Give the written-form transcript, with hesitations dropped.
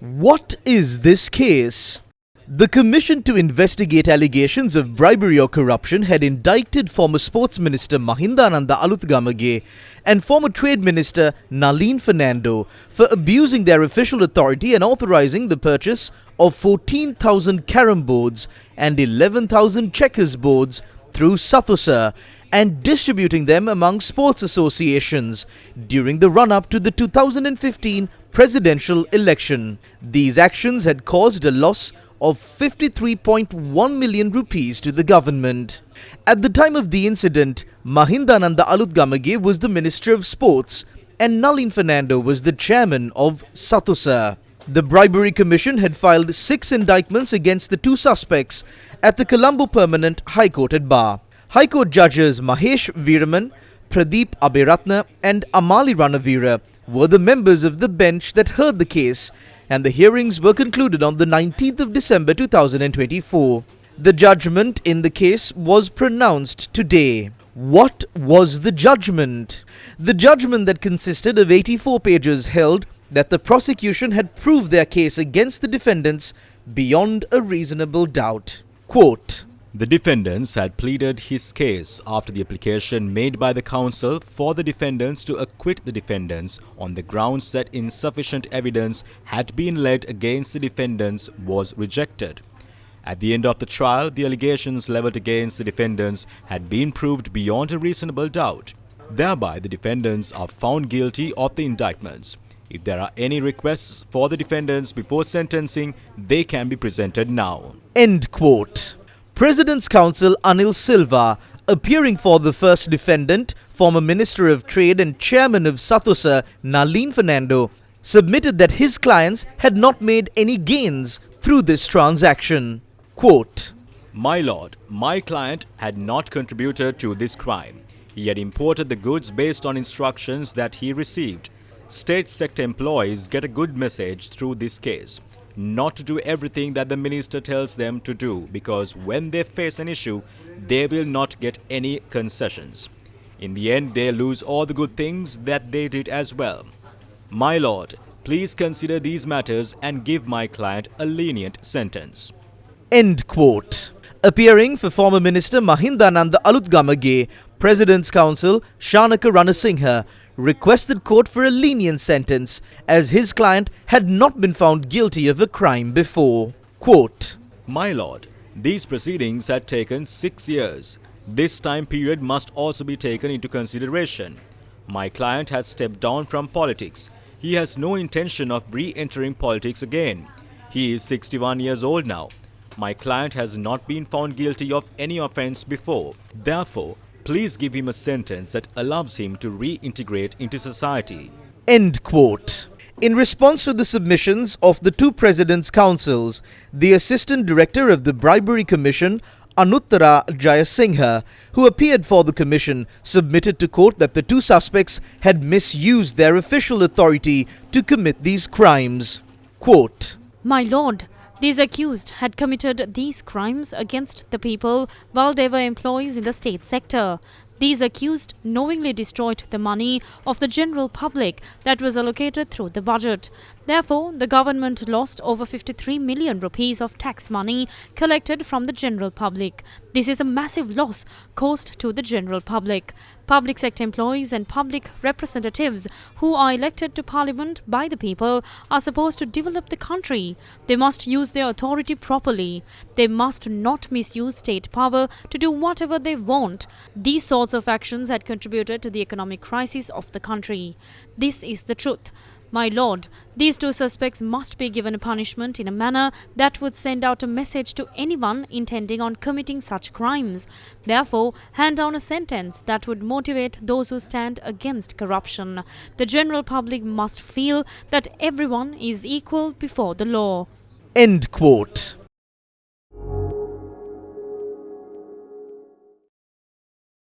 What is this case? The Commission to investigate allegations of bribery or corruption had indicted former Sports Minister Mahindananda Sentenced and former Trade Minister Nalin Sentenced for abusing their official authority and authorizing the purchase of 14,000 carom boards and 11,000 checkers boards through Sathosa and distributing them among sports associations during the run-up to the 2015 presidential election. These actions had caused a loss of 53.1 million rupees to the government. At the time of the incident, Mahindananda Sentenced was the Minister of Sports and Nalin Sentenced was the chairman of Sathosa. The Bribery Commission had filed 6 indictments against the 2 suspects at the Colombo Permanent High Court at Bar. High Court judges Mahesh Veeraman, Pradeep Aberatna and Amali Ranavira were the members of the bench that heard the case, and the hearings were concluded on the 19th of December 2024. The judgment in the case was pronounced today. What was the judgment? The judgment that consisted of 84 pages held that the prosecution had proved their case against the defendants beyond a reasonable doubt. Quote, The defendants had pleaded his case after the application made by the counsel for the defendants to acquit the defendants on the grounds that insufficient evidence had been laid against the defendants was rejected. At the end of the trial, the allegations leveled against the defendants had been proved beyond a reasonable doubt. Thereby, the defendants are found guilty of the indictments. If there are any requests for the defendants before sentencing, they can be presented now. End quote. President's Counsel Anil Silva, appearing for the first defendant, former Minister of Trade and Chairman of Sathosa, Nalin Sentenced, submitted that his clients had not made any gains through this transaction. Quote, My lord, my client had not contributed to this crime. He had imported the goods based on instructions that he received. State sector employees get a good message through this case. Not to do everything that the minister tells them to do, because when they face an issue, they will not get any concessions. In the end, they lose all the good things that they did as well. My lord, please consider these matters and give my client a lenient sentence. End quote. Appearing for former Minister Mahindananda Sentenced, President's Counsel Shanaka Ranasinghe requested court for a lenient sentence as his client had not been found guilty of a crime before. Quote, My lord, these proceedings had taken 6 years. This time period must also be taken into consideration. My client has stepped down from politics. He has no intention of re-entering politics again. He is 61 years old now. My client has not been found guilty of any offense before. Therefore, please give him a sentence that allows him to reintegrate into society. End quote. In response to the submissions of the 2 presidents' counsels, the Assistant Director of the Bribery Commission, Anuttara Jayasinghe, who appeared for the commission, submitted to court that the 2 suspects had misused their official authority to commit these crimes. Quote, My lord, these accused had committed these crimes against the people while they were employees in the state sector. These accused knowingly destroyed the money of the general public that was allocated through the budget. Therefore, the government lost over 53 million rupees of tax money collected from the general public. This is a massive loss caused to the general public. Public sector employees and public representatives who are elected to parliament by the people are supposed to develop the country. They must use their authority properly. They must not misuse state power to do whatever they want. These sorts of actions had contributed to the economic crisis of the country. This is the truth. My lord, these 2 suspects must be given a punishment in a manner that would send out a message to anyone intending on committing such crimes. Therefore, hand down a sentence that would motivate those who stand against corruption. The general public must feel that everyone is equal before the law. End quote.